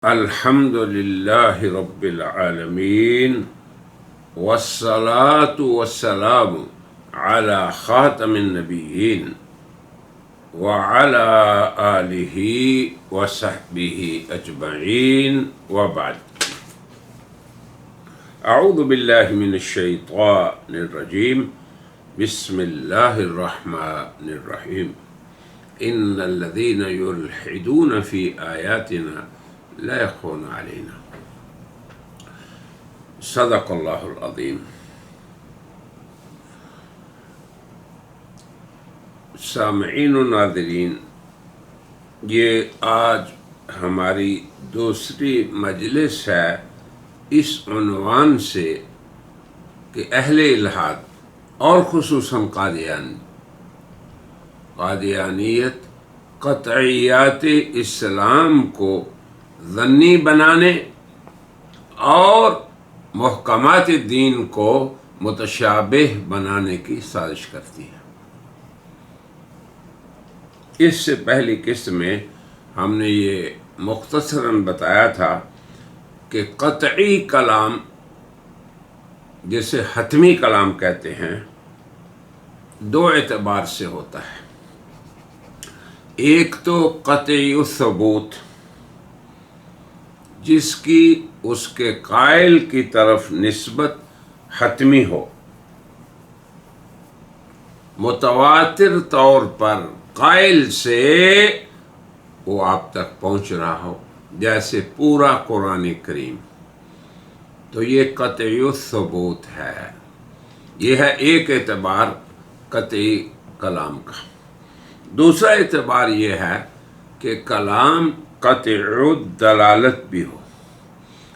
الحمد للہ رب العالمین والصلاة والسلام على خاتم النبیین وعلى آلہ وصحبہ اجمعین وبعد. اعوذ باللہ من الشیطان الرجیم. بسم اللہ الرحمن الرحیم. ان الذین یلحدون فی آیاتنا لا يخفون علينا. صدق اللہ العظیم. سامعین و ناظرین، یہ آج ہماری دوسری مجلس ہے اس عنوان سے کہ اہل الحاد اور خصوصاً قادیانیت قطعیات اسلام کو ظنی بنانے اور محکمات دین کو متشابہ بنانے کی سازش کرتی ہے. اس سے پہلی قسط میں ہم نے یہ مختصراً بتایا تھا کہ قطعی کلام جسے حتمی کلام کہتے ہیں دو اعتبار سے ہوتا ہے. ایک تو قطعی الثبوت، جس کی اس کے قائل کی طرف نسبت حتمی ہو، متواتر طور پر قائل سے وہ آپ تک پہنچ رہا ہو، جیسے پورا قرآن کریم. تو یہ قطعی الثبوت ہے. یہ ہے ایک اعتبار قطعی کلام کا. دوسرا اعتبار یہ ہے کہ کلام قطع الدلالت بھی ہو،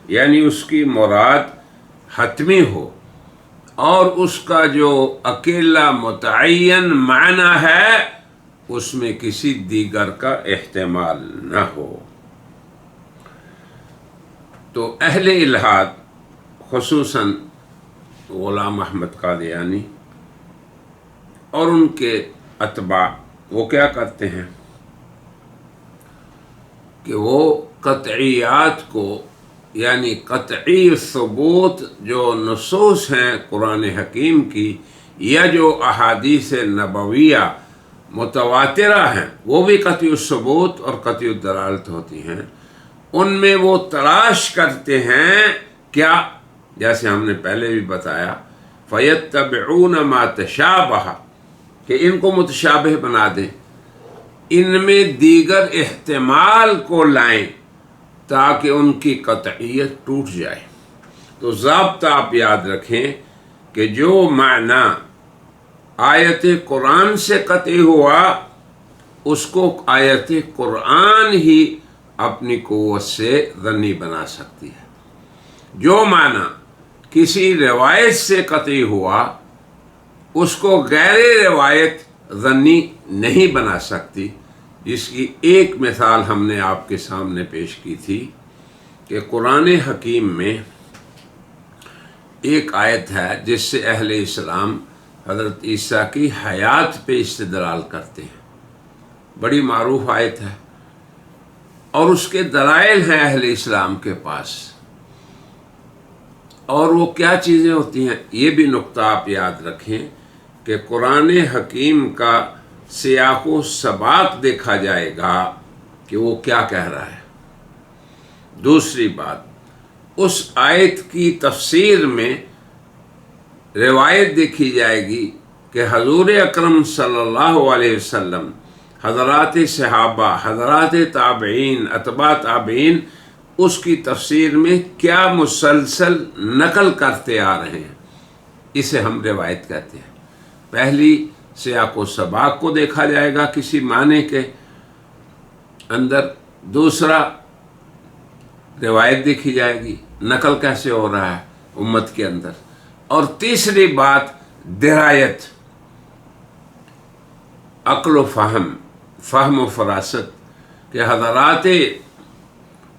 یعنی اس کی مراد حتمی ہو اور اس کا جو اکیلا متعین معنی ہے اس میں کسی دیگر کا احتمال نہ ہو. تو اہل الحاد خصوصاً غلام احمد قادیانی اور ان کے اتباع وہ کیا کرتے ہیں کہ وہ قطعیات کو، یعنی قطعی ثبوت جو نصوص ہیں قرآن حکیم کی یا جو احادیث نبویہ متواترہ ہیں، وہ بھی قطعی الثبوت اور قطعی الدلالت ہوتی ہیں. ان میں وہ تلاش کرتے ہیں کیا، جیسے ہم نے پہلے بھی بتایا، فَيَتَّبِعُونَ مَا تَشَابَهَ، کہ ان کو متشابہ بنا دیں، ان میں دیگر احتمال کو لائیں تاکہ ان کی قطعیت ٹوٹ جائے. تو ضابطہ آپ یاد رکھیں کہ جو معنی آیت قرآن سے قطعی ہوا اس کو آیت قرآن ہی اپنی قوت سے ظنی بنا سکتی ہے. جو معنی کسی روایت سے قطعی ہوا اس کو غیر روایت ظنی نہیں بنا سکتی. جس کی ایک مثال ہم نے آپ کے سامنے پیش کی تھی کہ قرآن حکیم میں ایک آیت ہے جس سے اہل اسلام حضرت عیسیٰ کی حیات پہ استدلال کرتے ہیں. بڑی معروف آیت ہے اور اس کے دلائل ہیں اہل اسلام کے پاس. اور وہ کیا چیزیں ہوتی ہیں، یہ بھی نقطہ آپ یاد رکھیں کہ قرآن حکیم کا سیاق و سباق دیکھا جائے گا کہ وہ کیا کہہ رہا ہے. دوسری بات، اس آیت کی تفسیر میں روایت دیکھی جائے گی کہ حضور اکرم صلی اللہ علیہ وسلم، حضرات صحابہ، حضرات تابعین، اتباع تابعین اس کی تفسیر میں کیا مسلسل نقل کرتے آ رہے ہیں. اسے ہم روایت کہتے ہیں. پہلی سیاق و سباق کو دیکھا جائے گا کسی معنی کے اندر. دوسرا روایت دیکھی جائے گی، نقل کیسے ہو رہا ہے امت کے اندر. اور تیسری بات درایت، عقل و فہم و فراست، کہ حضرات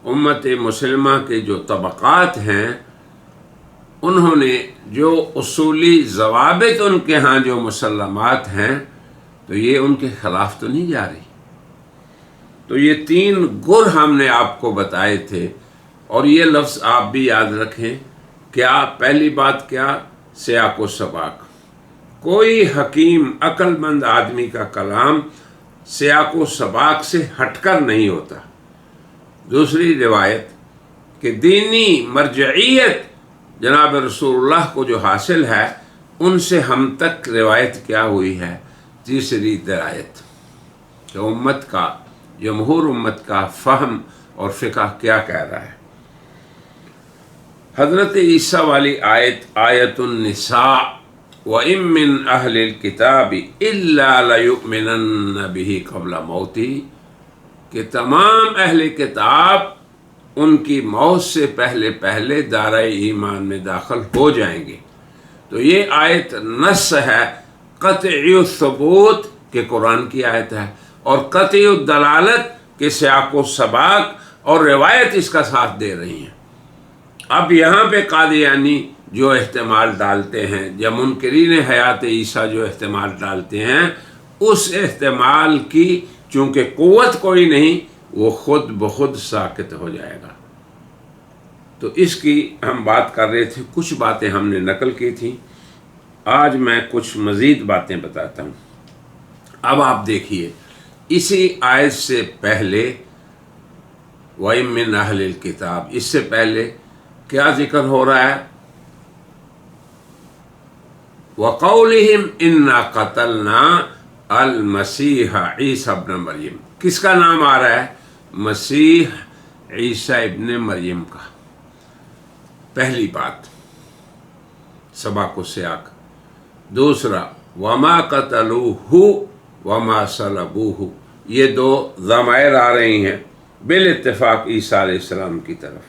امت مسلمہ کے جو طبقات ہیں انہوں نے جو اصولی ضوابط ان کے ہاں جو مسلمات ہیں تو یہ ان کے خلاف تو نہیں جا رہی. تو یہ 3 گر ہم نے آپ کو بتائے تھے، اور یہ لفظ آپ بھی یاد رکھیں. کیا پہلی بات کیا؟ سیاق و سباق. کوئی حکیم عقل مند آدمی کا کلام سیاق و سباق سے ہٹ کر نہیں ہوتا. دوسری روایت کہ دینی مرجعیت جناب رسول اللہ کو جو حاصل ہے ان سے ہم تک روایت کیا ہوئی ہے. تیسری درایت کہ امت کا، جمہور امت کا فہم اور فقہ کیا کہہ رہا ہے. حضرت عیسیٰ والی آیت النساء وَإِن مِّنْ أَهْلِ الْكِتَابِ إِلَّا لَيُؤْمِنَنَّ بِهِ قَبْلَ مَوْتِهِ کہ تمام اہل کتاب ان کی موت سے پہلے دارۂ ایمان میں داخل ہو جائیں گے. تو یہ آیت نص ہے قطعی الثبوت کہ قرآن کی آیت ہے، اور قطعی الدلالت کہ سیاق و سباق اور روایت اس کا ساتھ دے رہی ہیں. اب یہاں پہ قادیانی جو احتمال ڈالتے ہیں یا منکرین حیات عیسیٰ جو احتمال ڈالتے ہیں، اس احتمال کی چونکہ قوت کوئی نہیں، وہ خود بخود ساکت ہو جائے گا. تو اس کی ہم بات کر رہے تھے، کچھ باتیں ہم نے نقل کی تھیں. آج میں کچھ مزید باتیں بتاتا ہوں. اب آپ دیکھیے اسی آیت سے پہلے وَإِن مِّنْ أَهْلِ الْكِتَابِ، اس سے پہلے کیا ذکر ہو رہا ہے؟ وَقَوْلِهِمْ إِنَّا قَتَلْنَا الْمَسِيحَ عِيسَى ابْنَ مریم. کس کا نام آ رہا ہے؟ مسیح عیسیٰ ابن مریم کا. پہلی بات سباق و سیاق. دوسرا وَمَا قَتَلُوهُ وَمَا صَلَبُوهُ، یہ 2 ضمائر آ رہی ہیں بالاتفاق عیسیٰ علیہ السلام کی طرف.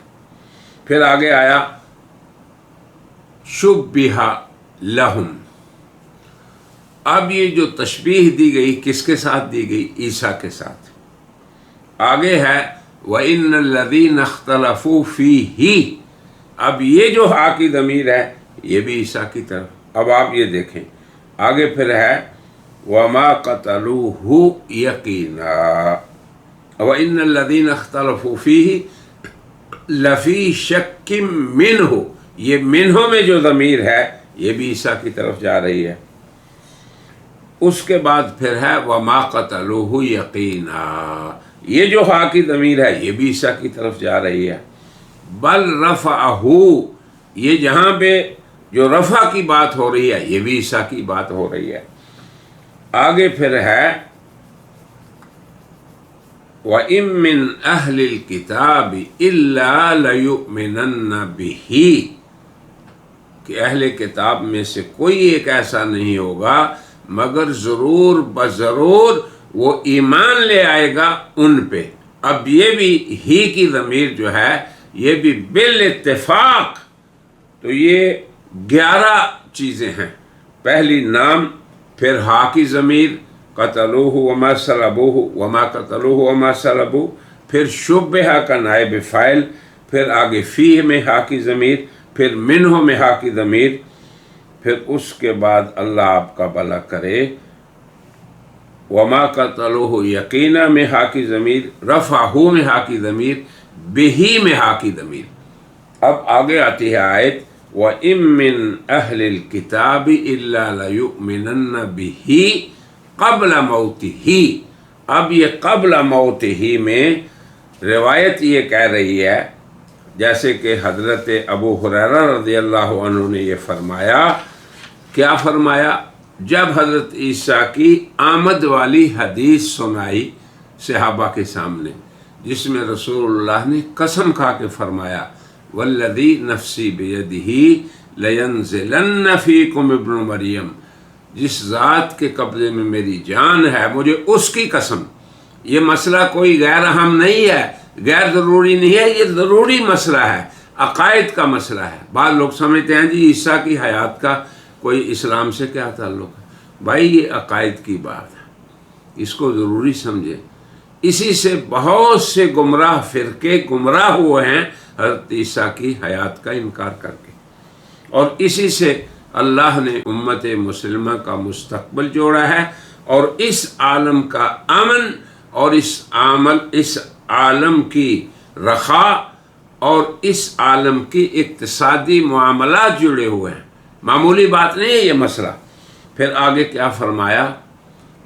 پھر آگے آیا شُبِّہَ لَهُمْ. اب یہ جو تشبیہ دی گئی کس کے ساتھ دی گئی؟ عیسیٰ کے ساتھ. آگے ہے وَإِنَّ الَّذِينَ اخْتَلَفُوا فِيهِ. اب یہ جو ہا کی ضمیر ہے یہ بھی عیسیٰ کی طرف. اب آپ یہ دیکھیں آگے پھر ہے وَمَا قَتَلُوهُ يَقِينًا وَإِنَّ الَّذِينَ اخْتَلَفُوا فِيهِ لَفِي شَكٍّ مِّنْهُ. یہ منہ میں جو ضمیر ہے یہ بھی عیسیٰ کی طرف جا رہی ہے. اس کے بعد پھر ہے وَمَا قَتَلُوهُ يَقِينًا. یہ جو ہا کی ضمیر ہے یہ بھی عیسیٰ کی طرف جا رہی ہے. بل رفعہ، یہ جہاں پہ جو رفع کی بات ہو رہی ہے یہ بھی عیسیٰ کی بات ہو رہی ہے. آگے پھر ہے وَإِن مِّنْ أَهْلِ الْكِتَابِ إِلَّا لَيُؤْمِنَنَّ بِهِ کہ اہل کتاب میں سے کوئی ایک ایسا نہیں ہوگا مگر ضرور بضرور وہ ایمان لے آئے گا ان پہ. اب یہ بھی ہی کی ضمیر جو ہے یہ بھی بالاتفاق. تو یہ 11 چیزیں ہیں. پہلی نام، پھر ہا کی ضمیر قتلوہ وما صلبوہ وما قتلوہ وما صلبوہ، پھر شبہ کا نائب فاعل، پھر آگے فیہ میں ہا کی ضمیر، پھر منہ میں ہا کی ضمیر، پھر اس کے بعد اللہ آپ کا بھلا کرے وما قتلوہ یقینا میں ہا کی ضمیر، رفعہ میں ہا کی ضمیر، بہی میں ہا کی ضمیر. اب آگے آتی ہے آیت وَإِن مِّنْ أَهْلِ الْكِتَابِ إِلَّا لَيُؤْمِنَنَّ بِهِ قَبْلَ مَوْتِهِ. اب یہ قبل موتہ میں روایت یہ کہہ رہی ہے جیسے کہ حضرت ابو ہریرہ رضی اللہ عنہ نے یہ فرمایا. کیا فرمایا؟ جب حضرت عیسیٰ کی آمد والی حدیث سنائی صحابہ کے سامنے، جس میں رسول اللہ نے قسم کھا کے فرمایا والذی نفسی بیدہ لینزلن فیکم ابن مریم، جس ذات کے قبضے میں میری جان ہے مجھے اس کی قسم. یہ مسئلہ کوئی غیر اہم نہیں ہے، غیر ضروری نہیں ہے، یہ ضروری مسئلہ ہے، عقائد کا مسئلہ ہے. بعض لوگ سمجھتے ہیں جی عیسیٰ کی حیات کا کوئی اسلام سے کیا تعلق ہے. بھائی یہ عقائد کی بات ہے، اس کو ضروری سمجھے. اسی سے بہت سے گمراہ فرقے گمراہ ہوئے ہیں حضرت عیسیٰ کی حیات کا انکار کر کے، اور اسی سے اللہ نے امت مسلمہ کا مستقبل جوڑا ہے اور اس عالم کا امن اور اس عالم کی رخا اور اس عالم کی اقتصادی معاملات جڑے ہوئے ہیں، معمولی بات نہیں ہے یہ مسئلہ۔ پھر آگے کیا فرمایا؟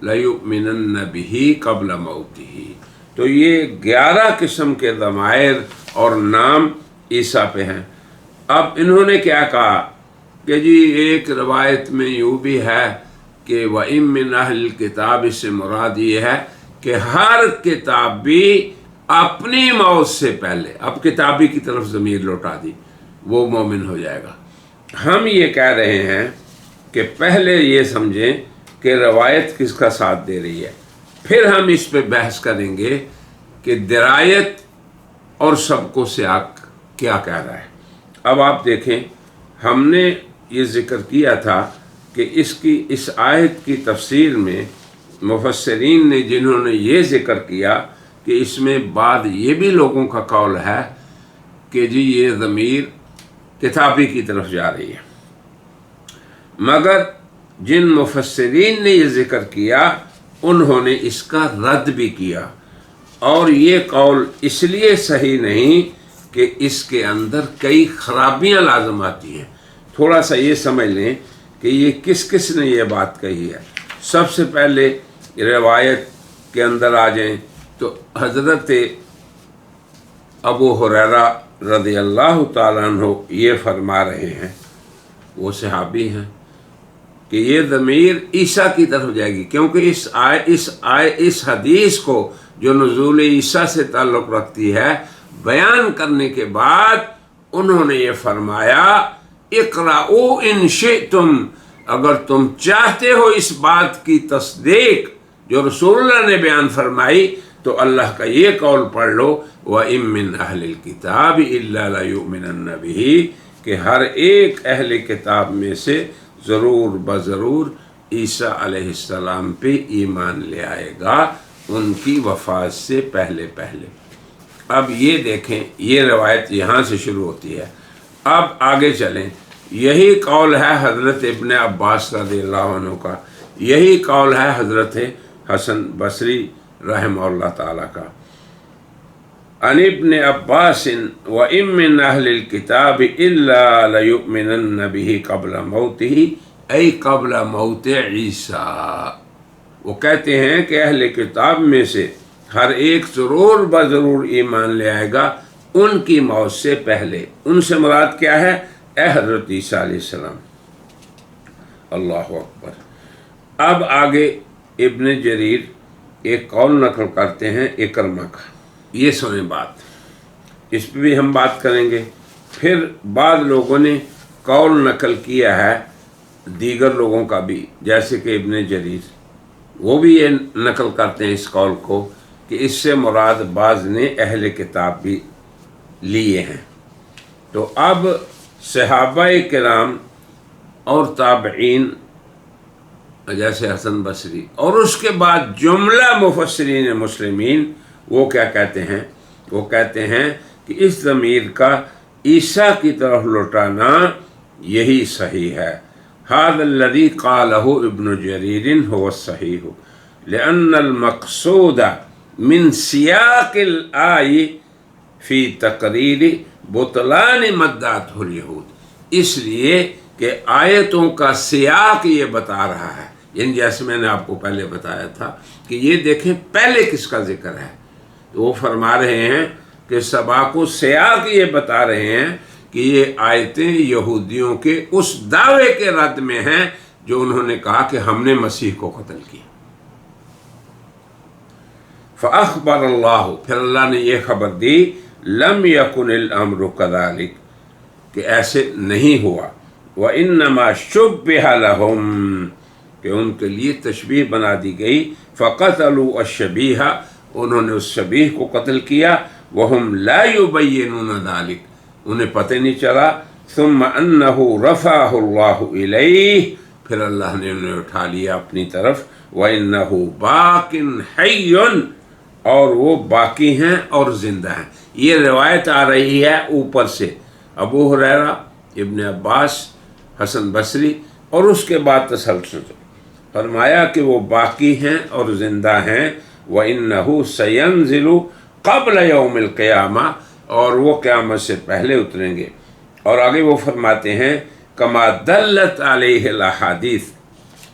لَيُؤْمِنَنَّ بِهِ قَبْلَ مَوْتِهِ۔ تو یہ 11 قسم کے ضمائر اور نام عیسیٰ پہ ہیں۔ اب انہوں نے کیا کہا کہ جی ایک روایت میں یوں بھی ہے کہ وَإِن مِّنْ أَهْلِ الْكِتَابِ، اس سے مراد یہ ہے کہ ہر کتابی اپنی موت سے پہلے، اب کتابی کی طرف ضمیر لوٹا دی، وہ مومن ہو جائے گا۔ ہم یہ کہہ رہے ہیں کہ پہلے یہ سمجھیں کہ روایت کس کا ساتھ دے رہی ہے، پھر ہم اس پہ بحث کریں گے کہ درایت اور سبق و سیاق کیا کہہ رہا ہے۔ اب آپ دیکھیں، ہم نے یہ ذکر کیا تھا کہ اس آیت کی تفسیر میں مفسرین نے جنہوں نے یہ ذکر کیا کہ اس میں بعد یہ بھی لوگوں کا قول ہے کہ جی یہ ضمیر کتابی کی طرف جا رہی ہے، مگر جن مفسرین نے یہ ذکر کیا انہوں نے اس کا رد بھی کیا، اور یہ قول اس لیے صحیح نہیں کہ اس کے اندر کئی خرابیاں لازم آتی ہیں۔ تھوڑا سا یہ سمجھ لیں کہ یہ کس نے یہ بات کہی ہے۔ سب سے پہلے روایت کے اندر آ جائیں تو حضرت ابو ہریرہ رضی اللہ تعالیٰ عنہ یہ فرما رہے ہیں، وہ صحابی ہیں، کہ یہ ضمیر عیسیٰ کی طرف جائے گی، کیونکہ اس حدیث کو جو نزول عیسیٰ سے تعلق رکھتی ہے بیان کرنے کے بعد انہوں نے یہ فرمایا اقرأوا ان شئتم، اگر تم چاہتے ہو اس بات کی تصدیق جو رسول اللہ نے بیان فرمائی تو اللہ کا یہ قول پڑھ لو وَإِن مِّنْ أَهْلِ الْكِتَابِ إِلَّا لَيُؤْمِنَنَّ بِهِ، کہ ہر ایک اہل کتاب میں سے ضرور بضرور عیسیٰ علیہ السلام پہ ایمان لے آئے گا ان کی وفات سے پہلے۔ اب یہ دیکھیں، یہ روایت یہاں سے شروع ہوتی ہے۔ اب آگے چلیں، یہی قول ہے حضرت ابن عباس رضی اللہ عنہ کا، یہی قول ہے حضرت حسن بصری رحمہ اللہ تعالیٰ کا۔ عن ابن عباس وَإِن مِّنْ أَهْلِ الْكِتَابِ إِلَّا لَيُؤْمِنَنَّ بِهِ قَبْلَ مَوْتِهِ، أي قبل موت عیسیٰ۔ وہ کہتے ہیں کہ اہل کتاب میں سے ہر ایک ضرور بضرور ایمان لے آئے گا ان کی موت سے پہلے۔ ان سے مراد کیا ہے؟ حضرت عیسیٰ علیہ السلام۔ اللہ اکبر۔ اب آگے ابن جریر ایک قول نقل کرتے ہیں اکرمہ کا، یہ سنیں بات، اس پہ بھی ہم بات کریں گے۔ پھر بعض لوگوں نے قول نقل کیا ہے دیگر لوگوں کا بھی، جیسے کہ ابن جریر، وہ بھی یہ نقل کرتے ہیں اس قول کو کہ اس سے مراد بعض نے اہل کتاب بھی لیے ہیں۔ تو اب صحابہ کرام اور تابعین جیسے حسن بصری اور اس کے بعد جملہ مفسرین مسلمین وہ کیا کہتے ہیں؟ وہ کہتے ہیں کہ اس ضمیر کا عیسیٰ کی طرف لوٹانا یہی صحیح ہے۔ هذا الذي قاله ابن جرير هو الصحيح لأن المقصود من سياق الآية في تقرير بطلان مدعته اليهود، اس لیے کہ آیتوں کا سیاق یہ بتا رہا ہے، یعنی جیسے میں نے آپ کو پہلے بتایا تھا کہ یہ دیکھیں پہلے کس کا ذکر ہے، تو وہ فرما رہے ہیں کہ سباق و سیاق یہ بتا رہے ہیں کہ یہ آیتیں یہودیوں کے اس دعوے کے رد میں ہیں جو انہوں نے کہا کہ ہم نے مسیح کو قتل کیا۔ فَأَخْبَرَ اللَّهُ، پھر اللہ نے یہ خبر دی، لَمْ يَكُنِ الْأَمْرُ كَذَلِكَ، کہ ایسے نہیں ہوا، وَإِنَّمَا شُبِّهَ لَهُمْ، کہ ان کے لیے تشبیہ بنا دی گئی، فَقَتَلُوا الشَّبِيهَ، انہوں نے اس شبیہ کو قتل کیا، وَهُمْ لَا يُبَيِّنُونَ ذَلِكَ، انہیں پتہ نہیں چلا، ثُمَّ أَنَّهُ رَفَعَهُ اللَّهُ إِلَيْهِ، پھر اللہ نے انہیں اٹھا لیا اپنی طرف، وَإِنَّهُ بَاقٍ حَيٌّ، اور وہ باقی ہیں اور زندہ ہیں۔ یہ روایت آ رہی ہے اوپر سے، ابو ہریرہ، ابن عباس، حسن بصری، اور اس کے بعد تسلسل فرمایا کہ وہ باقی ہیں اور زندہ ہیں، وَإِنَّهُ سَيَنزِلُ قَبْلَ يَوْمِ الْقِيَامَةِ، اور وہ قیامت سے پہلے اتریں گے۔ اور آگے وہ فرماتے ہیں کما دلت علیہ الاحادیث،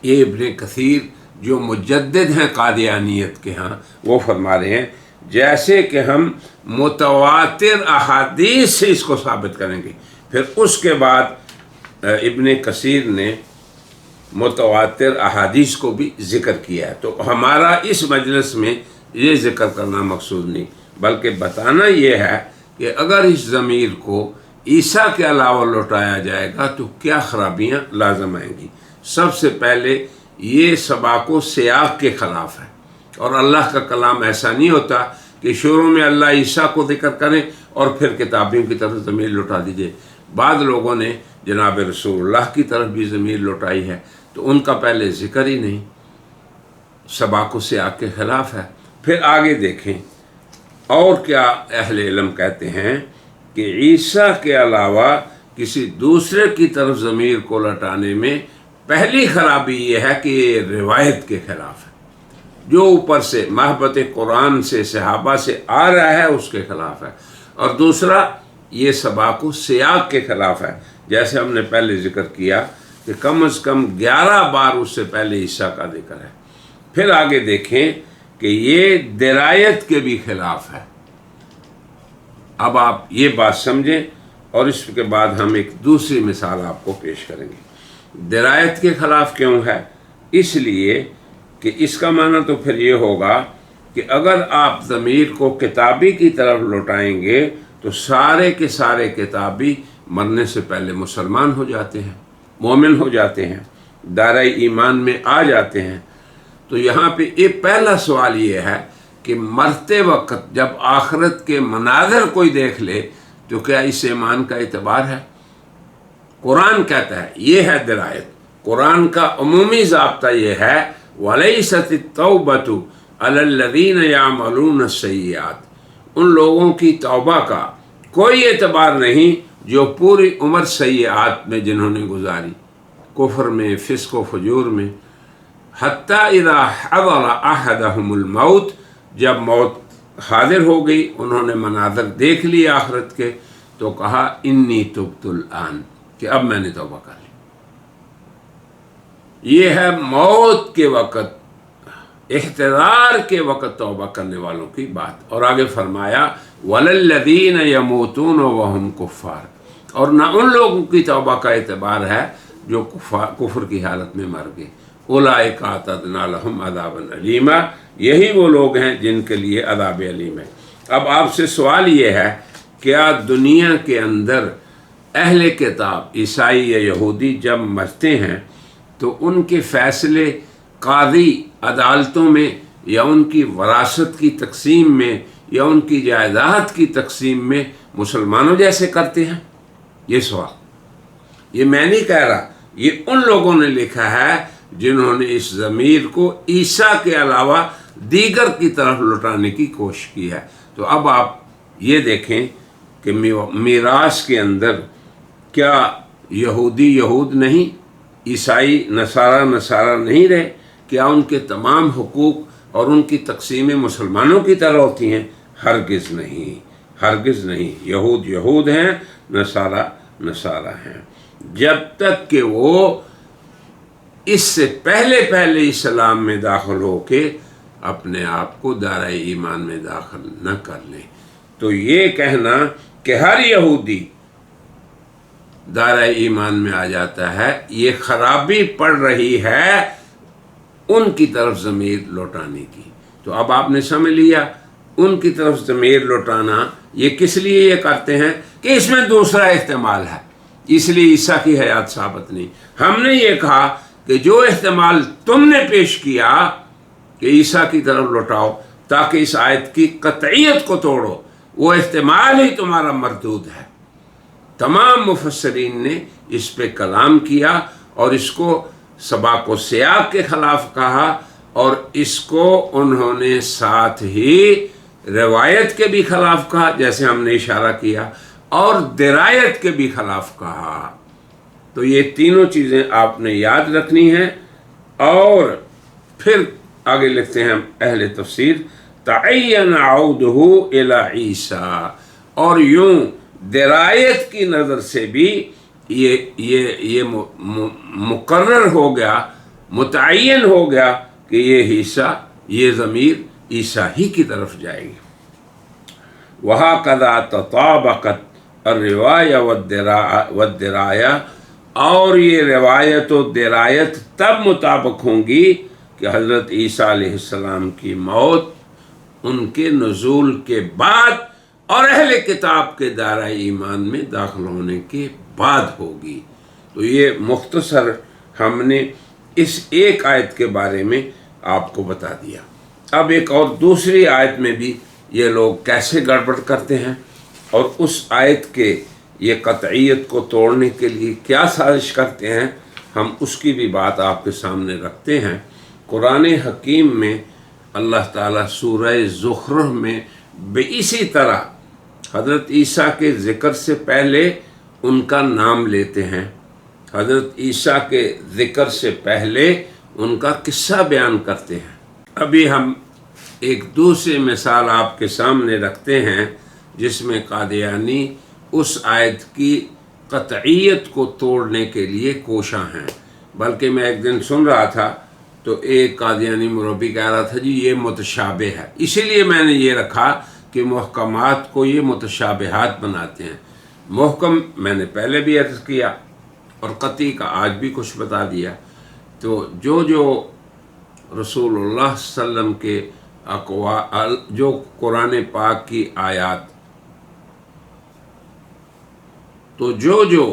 یہ ابن کثیر جو مجدد ہیں قادیانیت کے ہاں، وہ فرما رہے ہیں جیسے کہ ہم متواتر احادیث سے اس کو ثابت کریں گے۔ پھر اس کے بعد ابن کثیر نے متواتر احادیث کو بھی ذکر کیا ہے۔ تو ہمارا اس مجلس میں یہ ذکر کرنا مقصود نہیں، بلکہ بتانا یہ ہے کہ اگر اس ضمیر کو عیسیٰ کے علاوہ لوٹایا جائے گا تو کیا خرابیاں لازم آئیں گی۔ سب سے پہلے یہ سباق و سیاق کے خلاف ہے، اور اللہ کا کلام ایسا نہیں ہوتا کہ شروع میں اللہ عیسیٰ کو ذکر کریں اور پھر کتابیوں کی طرف ضمیر لوٹا دیجئے۔ بعض لوگوں نے جناب رسول اللہ کی طرف بھی ضمیر لوٹائی ہے، تو ان کا پہلے ذکر ہی نہیں، سباق و سیاق کے خلاف ہے۔ پھر آگے دیکھیں اور کیا اہل علم کہتے ہیں کہ عیسیٰ کے علاوہ کسی دوسرے کی طرف ضمیر کو لوٹانے میں پہلی خرابی یہ ہے کہ یہ روایت کے خلاف ہے، جو اوپر سے محبت قرآن سے صحابہ سے آ رہا ہے اس کے خلاف ہے، اور دوسرا یہ سباق و سیاق کے خلاف ہے، جیسے ہم نے پہلے ذکر کیا کہ کم از کم 11 بار اس سے پہلے عیسیٰ کا ذکر ہے۔ پھر آگے دیکھیں کہ یہ درایت کے بھی خلاف ہے۔ اب آپ یہ بات سمجھیں، اور اس کے بعد ہم ایک دوسری مثال آپ کو پیش کریں گے۔ درایت کے خلاف کیوں ہے؟ اس لیے کہ اس کا معنی تو پھر یہ ہوگا کہ اگر آپ ضمیر کو کتابی کی طرف لوٹائیں گے تو سارے کے سارے کتابی مرنے سے پہلے مسلمان ہو جاتے ہیں، مومن ہو جاتے ہیں، دائرہ ایمان میں آ جاتے ہیں۔ تو یہاں پہ ایک پہلا سوال یہ ہے کہ مرتے وقت جب آخرت کے مناظر کوئی دیکھ لے تو کیا اس ایمان کا اعتبار ہے؟ قرآن کہتا ہے یہ ہے درایت۔ قرآن کا عمومی ضابطہ یہ ہے وَلَيْسَتِ التَّوْبَةُ عَلَى الَّذِينَ يَعْمَلُونَ السَّيِّئَاتِ، ان لوگوں کی توبہ کا کوئی اعتبار نہیں جو پوری عمر سیئات میں جنہوں نے گزاری، کفر میں، فسق و فجور میں، حتیٰ اذا حضر احدہم الموت، جب موت حاضر ہو گئی، انہوں نے مناظر دیکھ لی آخرت کے، تو کہا انی تبت الآن، کہ اب میں نے توبہ کر لی۔ یہ ہے موت کے وقت، احتضار کے وقت توبہ کرنے والوں کی بات۔ اور آگے فرمایا وَلَلَّذِينَ يَمُوتُونَ وَهُمْ كُفَّارٌ، اور نہ ان لوگوں کی توبہ کا اعتبار ہے جو کفر کی حالت میں مر گئے۔ اولئک اعتدنا لہم عذابا علیما، یہی وہ لوگ ہیں جن کے لیے عذاب علیم ہے۔ اب آپ سے سوال یہ ہے کیا دنیا کے اندر اہل کتاب عیسائی یا یہودی جب مرتے ہیں تو ان کے فیصلے قاضی عدالتوں میں یا ان کی وراثت کی تقسیم میں یا ان کی جائیداد کی تقسیم میں مسلمانوں جیسے کرتے ہیں؟ یہ سوال یہ میں نہیں کہہ رہا، یہ ان لوگوں نے لکھا ہے جنہوں نے اس ضمیر کو عیسیٰ کے علاوہ دیگر کی طرف لوٹانے کی کوشش کی ہے۔ تو اب آپ یہ دیکھیں کہ میراث کے اندر کیا یہودی یہود نہیں، عیسائی نصارہ نہیں رہے؟ کیا ان کے تمام حقوق اور ان کی تقسیمیں مسلمانوں کی طرح ہوتی ہیں؟ ہرگز نہیں، ہرگز نہیں۔ یہود یہود ہیں، نصارہ ہیں، جب تک کہ وہ اس سے پہلے اسلام میں داخل ہو کے اپنے آپ کو دائرہ ایمان میں داخل نہ کر لیں۔ تو یہ کہنا کہ ہر یہودی دائرہ ایمان میں آ جاتا ہے، یہ خرابی پڑ رہی ہے ان کی طرف ضمیر لوٹانے کی۔ تو اب آپ نے سمجھ لیا ان کی طرف ضمیر لوٹانا یہ کس لیے یہ کرتے ہیں کہ اس میں دوسرا احتمال ہے، اس لیے عیسیٰ کی حیات ثابت نہیں۔ ہم نے یہ کہا کہ جو احتمال تم نے پیش کیا کہ عیسیٰ کی طرف لوٹاؤ تاکہ اس آیت کی قطعیت کو توڑو، وہ احتمال ہی تمہارا مردود ہے۔ تمام مفسرین نے اس پہ کلام کیا اور اس کو سباق و سیاق کے خلاف کہا، اور اس کو انہوں نے ساتھ ہی روایت کے بھی خلاف کہا جیسے ہم نے اشارہ کیا، اور درایت کے بھی خلاف کہا۔ تو یہ تینوں چیزیں آپ نے یاد رکھنی ہیں، اور پھر آگے لکھتے ہیں اہل تفسیر تعین عودہ الی عیسیٰ، اور یوں درایت کی نظر سے بھی یہ مقرر ہو گیا، متعین ہو گیا کہ یہ عیسیٰ، یہ ضمیر عیسیٰ ہی کی طرف جائے گی۔ وَهَكَذَا تَطَابَقَتْ الرِّوَایَةُ وَالدِّرَایَةُ، اور یہ روایت و درایت تب مطابق ہوں گی کہ حضرت عیسیٰ علیہ السلام کی موت ان کے نزول کے بعد اور اہل کتاب کے دائرہ ایمان میں داخل ہونے کے بعد ہوگی۔ تو یہ مختصر ہم نے اس ایک آیت کے بارے میں آپ کو بتا دیا۔ اب ایک اور دوسری آیت میں بھی یہ لوگ کیسے گڑبڑ کرتے ہیں اور اس آیت کے یہ قطعیت کو توڑنے کے لیے کیا سازش کرتے ہیں، ہم اس کی بھی بات آپ کے سامنے رکھتے ہیں۔ قرآن حکیم میں اللہ تعالیٰ سورہ زخرف میں اسی طرح حضرت عیسیٰ کے ذکر سے پہلے ان کا نام لیتے ہیں، حضرت عیسیٰ کے ذکر سے پہلے ان کا قصہ بیان کرتے ہیں۔ ابھی ہم ایک دوسری مثال آپ کے سامنے رکھتے ہیں جس میں قادیانی اس آیت کی قطعیت کو توڑنے کے لیے کوشاں ہیں۔ بلکہ میں ایک دن سن رہا تھا تو ایک قادیانی مربی کہہ رہا تھا جی یہ متشابہ ہے، اسی لیے میں نے یہ رکھا کہ محکمات کو یہ متشابہات بناتے ہیں۔ محکم میں نے پہلے بھی عرض کیا اور قطعی کا آج بھی کچھ بتا دیا۔ تو جو رسول اللہ صلی اللہ علیہ وسلم کے اقوال، جو قرآن پاک کی آیات، تو جو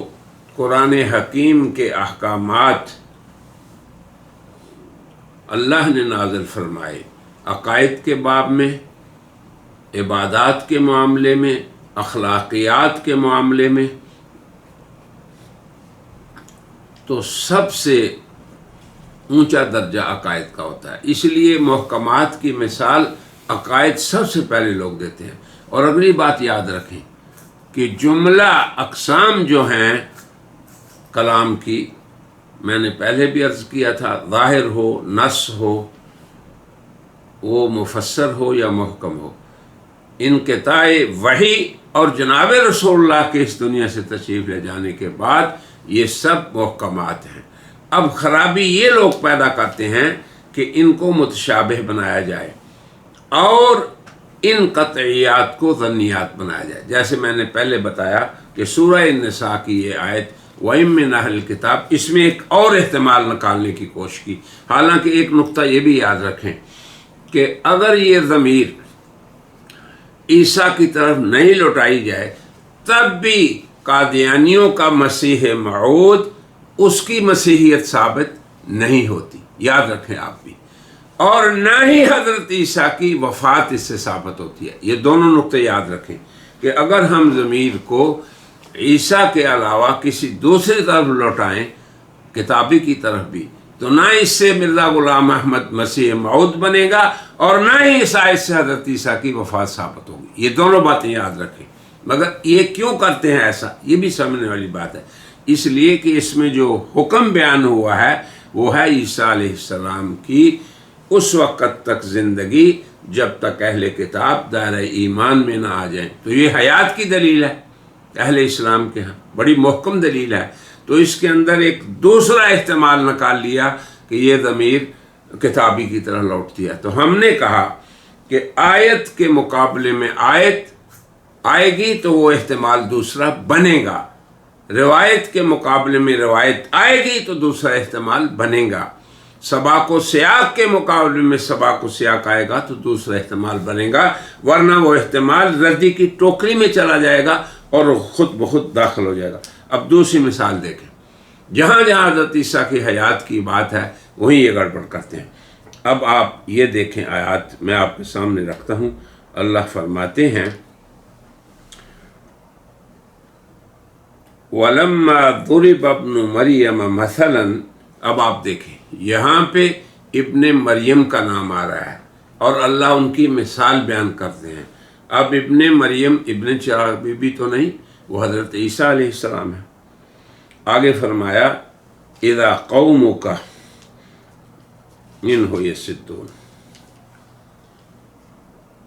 قرآن حکیم کے احکامات اللہ نے نازل فرمائے، عقائد کے باب میں، عبادات کے معاملے میں، اخلاقیات کے معاملے میں، تو سب سے اونچا درجہ عقائد کا ہوتا ہے۔ اس لیے محکمات کی مثال عقائد سب سے پہلے لوگ دیتے ہیں۔ اور اگلی بات یاد رکھیں کہ جملہ اقسام جو ہیں کلام کی، میں نے پہلے بھی عرض کیا تھا، ظاہر ہو، نص ہو، وہ مفسر ہو یا محکم ہو، انقطاع وحی اور جناب رسول اللہ کے اس دنیا سے تشریف لے جانے کے بعد یہ سب محکمات ہیں۔ اب خرابی یہ لوگ پیدا کرتے ہیں کہ ان کو متشابہ بنایا جائے اور ان قطعیات کو ظنیات بنایا جائے۔ جیسے میں نے پہلے بتایا کہ سورہ النساء کی یہ آیت وَإِن مِّنْ أَهْلِ الْكِتَابِ، اس میں ایک اور احتمال نکالنے کی کوشش کی۔ حالانکہ ایک نقطہ یہ بھی یاد رکھیں کہ اگر یہ ضمیر عیسیٰ کی طرف نہیں لوٹائی جائے تب بھی قادیانیوں کا مسیح موعود اس کی مسیحیت ثابت نہیں ہوتی، یاد رکھیں آپ بھی، اور نہ ہی حضرت عیسیٰ کی وفات اس سے ثابت ہوتی ہے۔ یہ دونوں نقطے یاد رکھیں کہ اگر ہم ضمیر کو عیسیٰ کے علاوہ کسی دوسری طرف لوٹائیں، کتابی کی طرف بھی، تو نہ اس سے مرزا غلام احمد مسیح موعود بنے گا اور نہ ہی اس آیت سے حضرت عیسیٰ کی وفات ثابت ہوگی۔ یہ دونوں باتیں یاد رکھیں۔ مگر یہ کیوں کرتے ہیں ایسا، یہ بھی سمجھنے والی بات ہے۔ اس لیے کہ اس میں جو حکم بیان ہوا ہے وہ ہے عیسیٰ علیہ السلام کی اس وقت تک زندگی جب تک اہل کتاب دائرہ ایمان میں نہ آ جائیں۔ تو یہ حیات کی دلیل ہے اہل اسلام کے ہاں، بڑی محکم دلیل ہے۔ تو اس کے اندر ایک دوسرا احتمال نکال لیا کہ یہ ضمیر کتابی کی طرح لوٹتی ہے۔ تو ہم نے کہا کہ آیت کے مقابلے میں آیت آئے گی تو وہ احتمال دوسرا بنے گا، روایت کے مقابلے میں روایت آئے گی تو دوسرا احتمال بنے گا، سباق و سیاق کے مقابلے میں سباق و سیاق آئے گا تو دوسرا احتمال بنے گا، ورنہ وہ احتمال ردی کی ٹوکری میں چلا جائے گا اور خود بخود داخل ہو جائے گا۔ اب دوسری مثال دیکھیں، جہاں جہاں حضرت عیسیٰ کی حیات کی بات ہے وہیں یہ گڑبڑ کرتے ہیں۔ اب آپ یہ دیکھیں، آیات میں آپ کے سامنے رکھتا ہوں۔ اللہ فرماتے ہیں وَلَمَّا ضُرِبَ ابْنُ مَرْيَمَ مَثَلًا، اب آپ دیکھیں یہاں پہ ابن مریم کا نام آ رہا ہے اور اللہ ان کی مثال بیان کرتے ہیں۔ اب ابن مریم ابن چراغ بی بی تو نہیں، وہ حضرت عیسیٰ علیہ السلام ہے۔ آگے فرمایا اِذَا قَوْمُكَ مِنْهُ يَصِدُّونَ،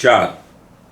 4,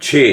6,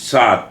7,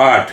8,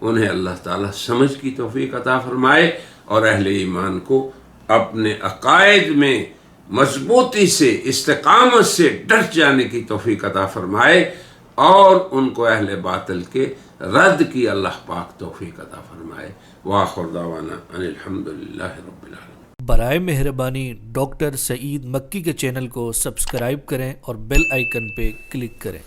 انہیں اللہ تعالیٰ سمجھ کی توفیق عطا فرمائے، اور اہل ایمان کو اپنے عقائد میں مضبوطی سے، استقامت سے ڈٹ جانے کی توفیق عطا فرمائے، اور ان کو اہل باطل کے رد کی اللہ پاک توفیق عطا فرمائے۔ وآخر دعوانا ان الحمدللہ رب العالمین۔ برائے مہربانی ڈاکٹر سعید مکی کے چینل کو سبسکرائب کریں اور بیل آئیکن پہ کلک کریں۔